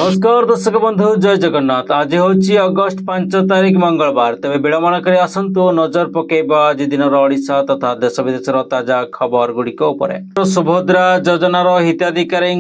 नमस्कार दर्शक बंधु जय जगन्नाथ। आज हूँ अगस्ट 5 तारिख मंगलवार। तेज विड़म्बना कर आसतु नजर पकेबा आज दिन ओडिशा तथा देश विदेशर ताजा खबर गुड़िक सुभद्रा योजनार हिताधिकारी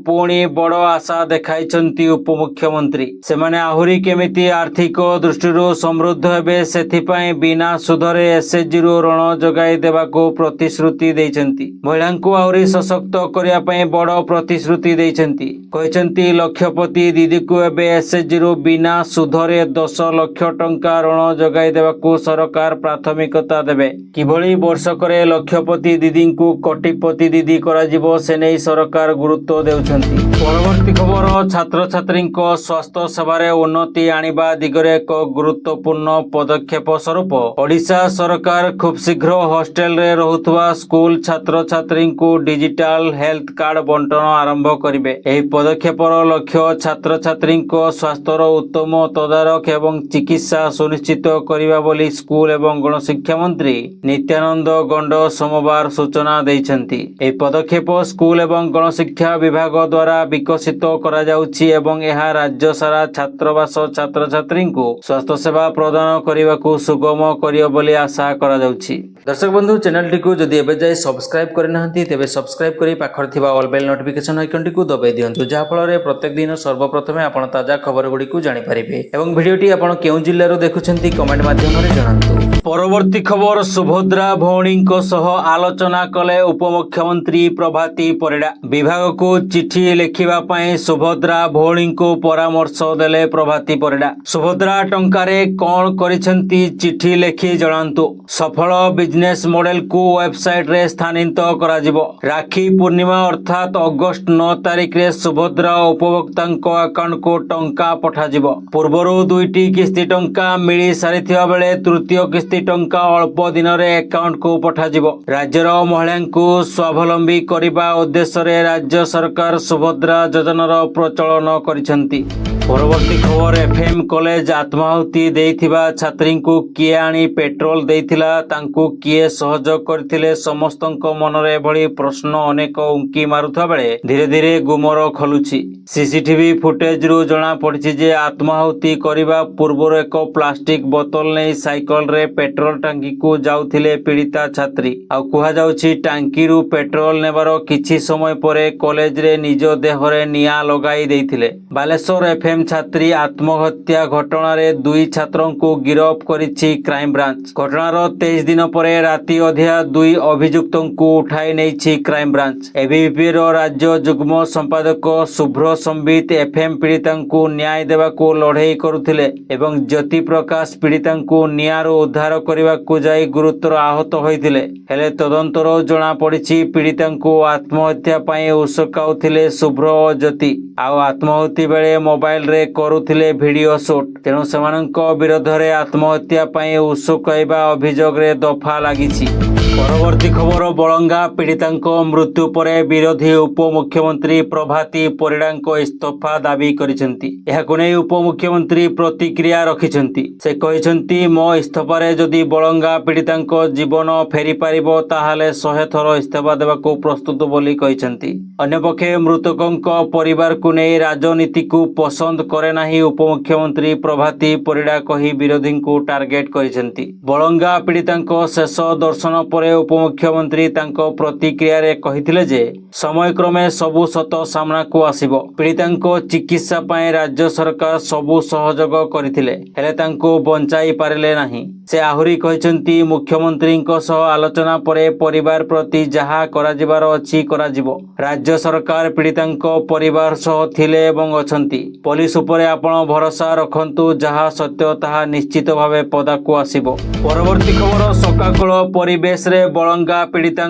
पुणी बड़ आशा देखाई उपमुख्यमंत्री। सेमाने आहुरी केमिति आर्थिक दृष्टि समृद्ध हेबे सेथिपाई बिना सुधरे एसएचजी ऋण जोगाई देवाको प्रतिश्रुति देइछन्ति। महिला आहुरी सशक्त करिया पई बड़ प्रतिश्रुति देइछन्ति। कहछन्ति लक्षपति दीदी को एबे एसएचजी बिना सुधरे 10 लाख टंका ऋण जोगाई देवाको सरकार प्राथमिकता देबे। किभଳି वर्षकरे लक्षपति दीदी को कोटिपति दीदी कराजिबो से नै सरकार गुरुत्व देउछन्ति। परवर्ती खबर छात्र छात्री स्वास्थ्य सेवारे उन्नति आनिबा दिगरे एक गुरुत्वपूर्ण पदक्षेप स्वरूप ओडिशा सरकार खूब शीघ्र हॉस्टेल रे रहुतवा स्कूल छात्र छात्री को डिजिटल हेल्थ कार्ड बंटन आरंभ करिवे। एही पदक्षेपर लक्ष्य छात्र छात्री स्वास्थ्यर उत्तम तदारख एवं चिकित्सा सुनिश्चित करिबा बोली स्कूल एवं गणशिक्षा मंत्री नित्यानंद गंड सोमवार सूचना दैछन्ति। एही पदक्षेप स्कूल एवं गणशिक्षा विभाग द्वारा विकसित करा जाउछि एवं एहा राज्य सारा छात्रवास छात्र छात्री को स्वास्थ्य सेवा प्रदान करने सुगम करियो बोली आशा करा जाउछि। दर्शक बंधु चैनल टी को जदि एबे जाय सब्सक्राइब करनाहंती तेबे सब्सक्राइब करी पाखर थिबा ऑल बेल नोटिफिकेशन आइकन टी को दबाई दियंतु जहा फल प्रत्येक दिन सर्वप्रथमे आपण ताजा खबर गुडी को जानि परिबे एवं वीडियो टी आपण केउ जिल्ला रो देखुछन्ती कमेंट माध्यम रे जणांतु। परवर्ती खबर सुभद्रा भौणी सह आलोचना कले उपमुख्यमंत्री प्रभाती परिडा। विभाग को चिठी लिखिबा पई सुभद्रा भौणी को परामर्श देले प्रभाती परिडा। सुभद्रा टंकारे कोन करिसेंती चिठी लिखि जणांतु। सफल बिजनेस मॉडल को वेबसाइट रे स्थानांतरित करा जिवो। राखी पूर्णिमा अर्थात अगस्त 9 तारिख रे सुभद्रा उपभोक्ता अकाउंट को टंका पठा जिवो। पूर्वरु 2टी किस्ती टंका मिली सारिथिबा बेले तृतीय किस्ती टंका अल्प दिन रे अकाउंट को पठा जिवो। राज्यर महिला को स्वावलंबी करने उद्देश्य रे राज्य सरकार सुभद्रा योजनार प्रचलन करिसेंती। परवर्ती खबर एफएम कॉलेज आत्माहुति देइथिबा छात्री को किए आनी पेट्रोल देइथिला तांको किए सहयोग करथिले समस्तଙ୍କ मनरे भଳି प्रश्न अनेक उंकी मारुथा बेले धीरे धीरे गुमर खलुछि। सीसीटीवी फुटेज रु जणा पड़छि जे आत्माहुति करिबा पूर्व एक प्लास्टिक बोतल नै साइकल रे पेट्रोल टांकी को जाउथिले पीड़िता छात्री। आ कुहा जाउछि टांकी रु पेट्रोल नेबार किछि समय परे कॉलेज रे निज देहरे निया लगाई देइथिले। बालेश्वर एफएम छात्री आत्महत्या घटना रे 2 छात्रों को गिरफ्त करिछि क्राइम ब्रांच। घटनार 23 दिन परे राति अधिया 2 अभियुक्तों को उठाई नैछि क्राइम ब्रांच। एबीवीपी रो राज्य जुग्म संपादक शुभ्र संबित एफएम पीड़िता को न्याय देवा को लड़ाई करुथिले एवं ज्योति प्रकाश पीड़िता को नियारो उद्धार करने को जाई गुरुतर आहत होइथिले। हेले तदंतर जणा पड़िछि पीड़िता को आत्महत्या पई उसकाउथिले शुभ्र और ज्योति। आउ आत्महत्या बेले मोबाइल रे करुथिले वीडियो शूट। तेणु सेमानंक विरोध रे आत्महत्या पई उसकाइबा अभियोग रे दफा लागिछि। परवर्ती खबर बलंगा पीड़िता मृत्यु परे विरोधी उपमुख्यमंत्री प्रभाती परिडा इस्तीफा दाबी करिसेंती। एहाकु नै उपमुख्यमंत्री प्रतिक्रिया रखिसेंती। से कहिसेंती मो इस्तीफारे जदि बलंगा पीड़िता जीवन फेरी पारिबो ताहाले 100 थर इस्तीफा देबाको प्रस्तुत बोली कहिसेंती। अन्यपक्षे मृतकों परिवार को नै राजनीति को पसंद करे नाही उपमुख्यमंत्री प्रभाती परिडा कही विरोधी को टार्गेट करिसेंती। बलंगा पीड़िता शेष दर्शन पर उपमुख्यमंत्री तांको प्रतिक्रिया रे कहिथिले जे समय क्रमे सबु सत सामना को आसीबो। पीड़िता चिकित्सा पय राज्य सरकार सबु सहयोग करथिले हेले तांको बंचाई पारिले नाही। से आहुरी कहिसंती मुख्यमंत्री सह आलोचना परे परिवार प्रति जहा करा जिबार अछि करा जिवो। राज्य सरकार पीड़िता परिवार सह थिले एवं अछंती। पुलिस उपरे आपण भरोसा रखंतु जहा सत्य ताहा निश्चित भावे पदा को आसीबो। परवर्ती खबर सकाकुल परिवेश रे बलंगा पीड़िता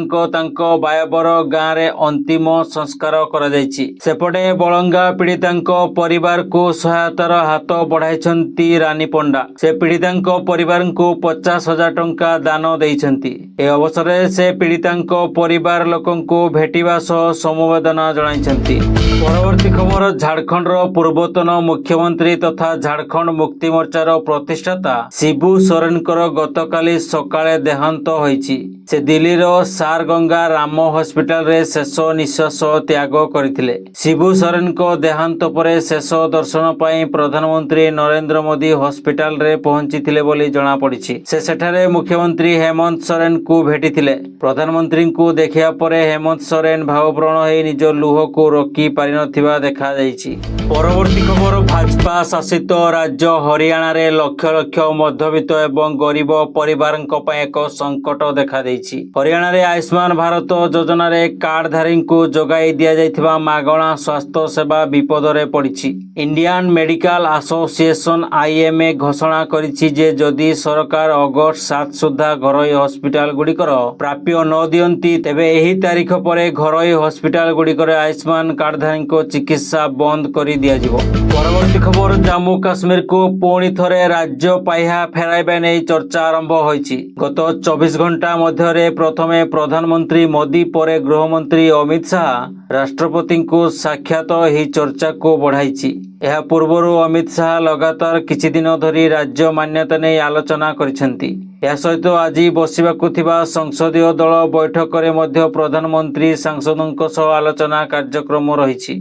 बायबर गाँ रे अंतिम संस्कार करा जायछि। सेपटे बलंगा पीड़िता परिवार को सहायतार हाथ बढ़ाइछंती रानी पंडा। से पीड़िता परिवार को 50,000 टंका दान देइछंती। ए अवसर रे से पीड़िता परिवार लोकन को भेटिबा सह समवेदना जणाइछंती। परवर्ती खबर झारखंड रो पूर्वतन मुख्यमंत्री तथा झारखंड मुक्ति मोर्चार प्रतिष्ठाता शिबू सोरेन गतकाली सकाळे देहांत होइछि। से दिल्लीर सारगंगा राम हॉस्पिटल रे शेष निश्वास त्याग करथिले। शिबू सोरेन को देहांत परे शेष दर्शन पाई प्रधानमंत्री नरेंद्र मोदी हॉस्पिटल रे पहुंचीथिले बोली जणा पड़िछि। से सेठारे मुख्यमंत्री हेमंत सोरेन को भेटिथिले। प्रधानमंत्री को देखिया परे हेमंत सोरेन भावप्रण होई निज लुह को रोकी पारि नथिबा देखा जाइछि। परवर्ती खबर, भाजपा शासित राज्य हरियाणा रे लक्ष लक्ष मध्यवित्त एवं गरीब परिवारଙ୍କ ପାଇଁ ଏକ संकट देखा ଦେଇଛି। हरियाणा रे आयुष्मान भारत योजना रे कार्डधारी को जोगाई दिया जाइथिबा मागणा स्वास्थ्य सेवा विपद रे पड़िछि। इंडियन मेडिकल एसोसिएशन आईएमए घोषणा करिछि जे जदि सरकार अगस्त 7 सुधा घरोई हॉस्पिटल गुड़िकर प्राप्य न दियंती तेबे एही तारीख परे घरोई हॉस्पिटल गुड़िकर आयुष्मान कार्डधारी को चिकित्सा बंद करि दिया जिवो। परवर्ती खबर, जम्मू काश्मीर को पुणी थरे राज्य पाह्या फेराइबा नै चर्चा आरंभ होइछि। गत 24 घंटा मध्यरे प्रथमे प्रधानमंत्री मोदी परे गृहमंत्री अमित शाह राष्ट्रपति को साक्षात ही चर्चा को बढ़ाइछि। यह पूर्व अमित शाह लगातार किछि दिन धरी राज्य मान्यता नै आलोचना करिसेंती। या सहित आज बसिबाकु थिबा संसदीय दल बैठक रे मध्य प्रधानमंत्री सांसदों सह आलोचना कार्यक्रम रहिछि।